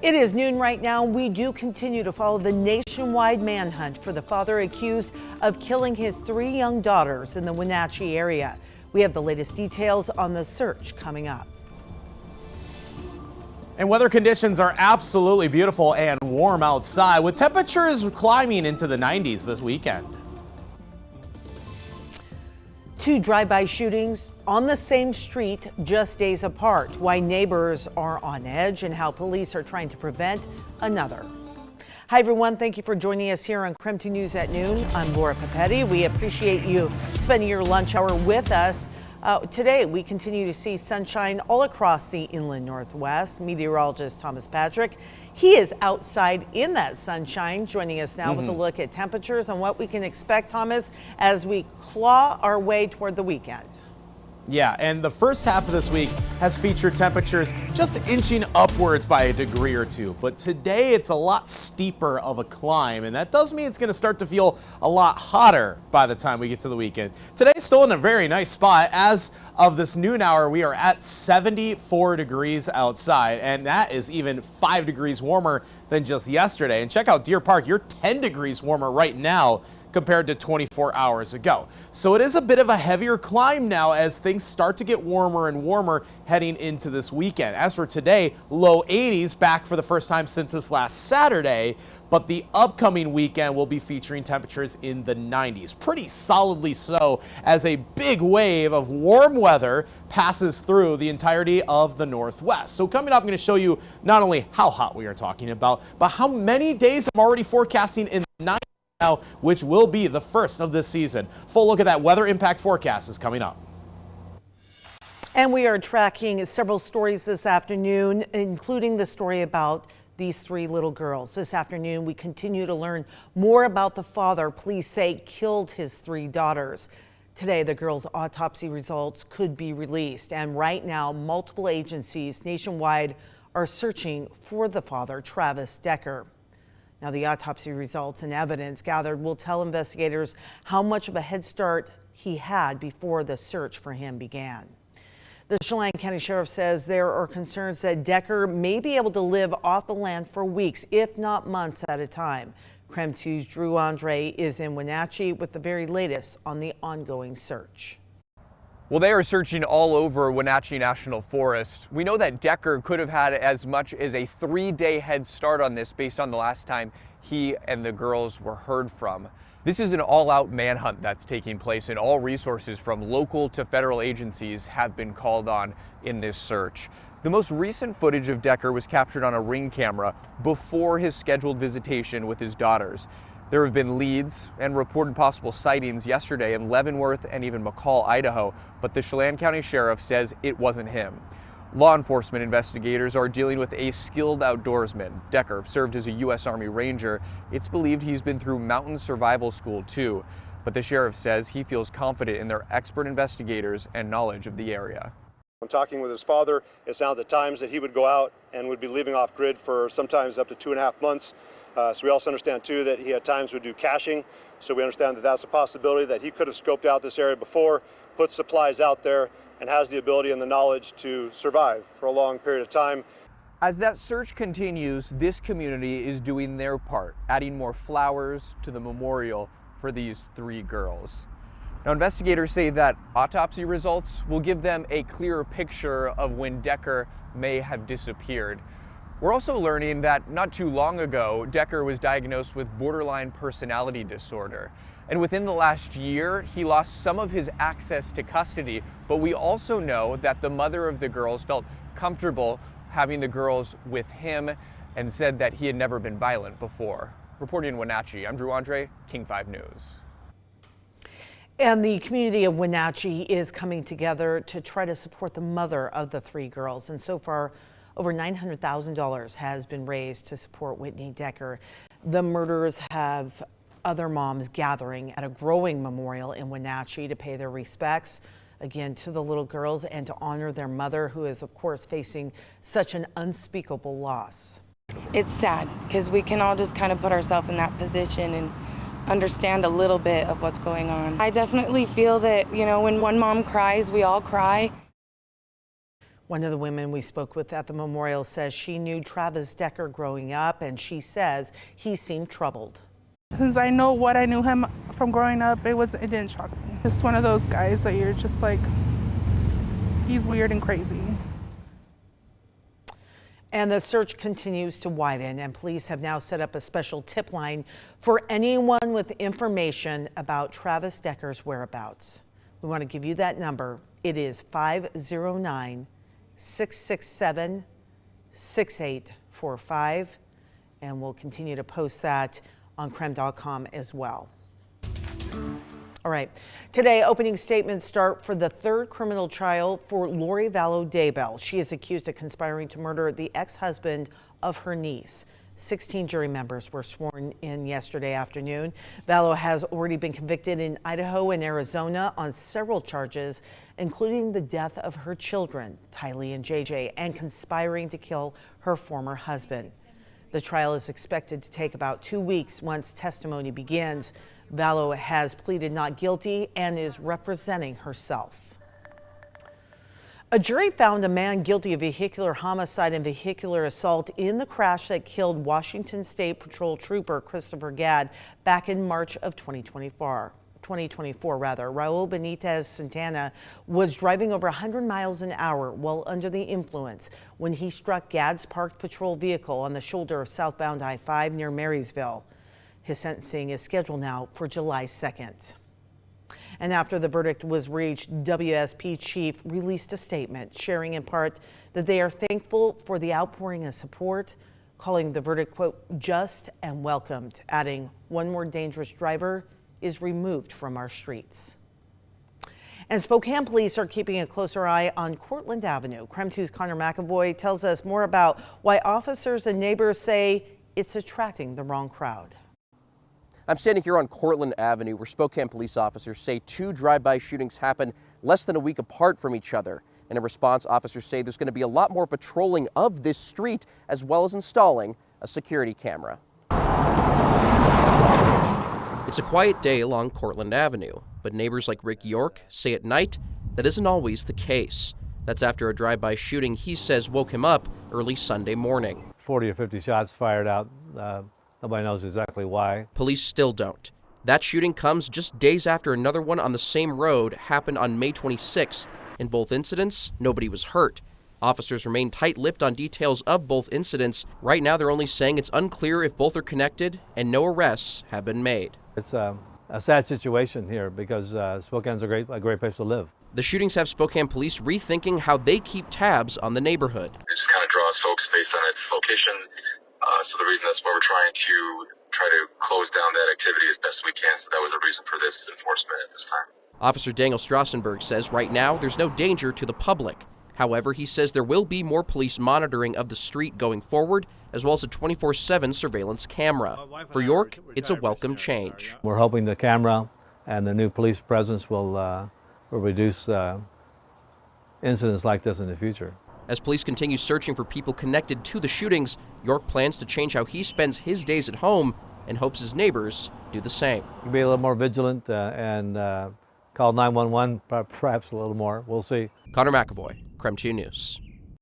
It is noon right now. We do continue to follow the nationwide manhunt for the father accused of killing his 3 young daughters in the Wanachi area. We have the latest details on the search coming up. And weather conditions are absolutely beautiful and warm outside, with temperatures climbing into the 90s this weekend. 2 drive-by shootings on the same street just days apart. Why neighbors are on edge and how police are trying to prevent another. Hi everyone, thank you for joining us here on KREM 2 News at noon. I'm Lorie Valow. We appreciate you spending your lunch hour with us. Today we continue to see sunshine all across the inland Northwest. Meteorologist Thomas Patrick, he is outside in that sunshine, joining us now with a look at temperatures and what we can expect, Thomas, as we claw our way toward the weekend. Yeah, and the first half of this week has featured temperatures just inching upwards by a degree or two. But today it's a lot steeper of a climb, and that does mean it's going to start to feel a lot hotter by the time we get to the weekend. Today's still in a very nice spot. As of this noon hour, we are at 74 degrees outside, and that is even 5 degrees warmer than just yesterday. And check out Deer Park, you're 10 degrees warmer right now compared to 24 hours ago. So it is a bit of a heavier climb now as things start to get warmer and warmer heading into this weekend. As for today, low 80s back for the first time since this last Saturday, but the upcoming weekend will be featuring temperatures in the 90s, pretty solidly so, as a big wave of warm weather passes through the entirety of the Northwest. So coming up, I'm going to show you not only how hot we are talking about, but how many days I'm already forecasting in the 90s. Now, which will be the first of this season. Full look at that weather impact forecast is coming up. And we are tracking several stories this afternoon, including the story about these 3 little girls. This afternoon, we continue to learn more about the father police say killed his 3 daughters. Today, the girls' autopsy results could be released. And right now, multiple agencies nationwide are searching for the father, Travis Decker. Now, the autopsy results and evidence gathered will tell investigators how much of a head start he had before the search for him began. The Chelan County Sheriff says there are concerns that Decker may be able to live off the land for weeks, if not months at a time. KREM 2's Drew Andre is in Wanachi with the very latest on the ongoing search. Well, they are searching all over Wanachi National Forest. We know that Decker could have had as much as a 3-day head start on this based on the last time he and the girls were heard from. This is an all-out manhunt that's taking place, and all resources from local to federal agencies have been called on in this search. The most recent footage of Decker was captured on a Ring camera before his scheduled visitation with his daughters. There have been leads and reported possible sightings yesterday in Leavenworth and even McCall, Idaho, but the Chelan County Sheriff says it wasn't him. Law enforcement investigators are dealing with a skilled outdoorsman. Decker served as a U.S. Army Ranger. It's believed he's been through mountain survival school too, but the sheriff says he feels confident in their expert investigators and knowledge of the area. When talking with his father, it sounds at times that he would go out and would be living off grid for sometimes up to 2.5 months. So we also understand too that he at times would do caching. So we understand that that's a possibility that he could have scoped out this area before, put supplies out there, and has the ability and the knowledge to survive for a long period of time. As that search continues, this community is doing their part, adding more flowers to the memorial for these 3 girls. Now, investigators say that autopsy results will give them a clearer picture of when Decker may have disappeared. We're also learning that not too long ago, Decker was diagnosed with borderline personality disorder. And within the last year, he lost some of his access to custody. But we also know that the mother of the girls felt comfortable having the girls with him and said that he had never been violent before. Reporting in Wanachi, I'm Drew Andre, King 5 News. And the community of Wanachi is coming together to try to support the mother of the 3 girls. And so far, over $900,000 has been raised to support Whitney Decker. The murderers have other moms gathering at a growing memorial in Wanachi to pay their respects, again, to the little girls and to honor their mother, who is, of course, facing such an unspeakable loss. It's sad because we can all just kind of put ourselves in that position and understand a little bit of what's going on. I definitely feel that, you know, when one mom cries, we all cry. One of the women we spoke with at the memorial says she knew Travis Decker growing up, and she says he seemed troubled. Since I know what I knew him from growing up, it didn't shock me. Just one of those guys that you're just like, he's weird and crazy. And the search continues to widen, and police have now set up a special tip line for anyone with information about Travis Decker's whereabouts. We want to give you that number. It is 509-667-6845, and we'll continue to post that on KREM.com as well. All right. Today, opening statements start for the third criminal trial for Lorie Valow Daybell. She is accused of conspiring to murder the ex-husband of her niece. 16 jury members were sworn in yesterday afternoon. Valow has already been convicted in Idaho and Arizona on several charges, including the death of her children, Tylee and JJ, and conspiring to kill her former husband. The trial is expected to take about 2 weeks once testimony begins. Valow has pleaded not guilty and is representing herself. A jury found a man guilty of vehicular homicide and vehicular assault in the crash that killed Washington State Patrol Trooper Christopher Gadd back in March of 2024. Raul Benitez Santana was driving over 100 miles an hour while under the influence when he struck Gadd's parked patrol vehicle on the shoulder of southbound I-5 near Marysville. His sentencing is scheduled now for July 2nd. And after the verdict was reached, WSP chief released a statement sharing in part that they are thankful for the outpouring of support, calling the verdict, quote, just and welcomed, adding one more dangerous driver is removed from our streets. And Spokane police are keeping a closer eye on Courtland Avenue. KREM 2's Connor McAvoy tells us more about why officers and neighbors say it's attracting the wrong crowd. I'm standing here on Courtland Avenue where Spokane police officers say 2 drive-by shootings happened less than a week apart from each other. And in response, officers say there's going to be a lot more patrolling of this street as well as installing a security camera. It's a quiet day along Courtland Avenue, but neighbors like Rick York say at night that isn't always the case. That's after a drive-by shooting he says woke him up early Sunday morning. 40 or 50 shots fired out. Nobody knows exactly why. Police still don't. That shooting comes just days after another one on the same road happened on May 26th. In both incidents, nobody was hurt. Officers remain tight-lipped on details of both incidents. Right now, they're only saying it's unclear if both are connected, and no arrests have been made. It's a sad situation here because Spokane's a great place to live. The shootings have Spokane police rethinking how they keep tabs on the neighborhood. It just kind of draws folks based on its location. So the reason that's why we're trying to close down that activity as best we can. So that was a reason for this enforcement at this time. Officer Daniel Strassenberg says right now there's no danger to the public. However, he says there will be more police monitoring of the street going forward, as well as a 24/7 surveillance camera. For York, it's a welcome change. We're hoping the camera and the new police presence will reduce incidents like this in the future. As police continue searching for people connected to the shootings, York plans to change how he spends his days at home and hopes his neighbors do the same. Be a little more vigilant and call 911 perhaps a little more. We'll see. Connor McAvoy, KREM 2 News.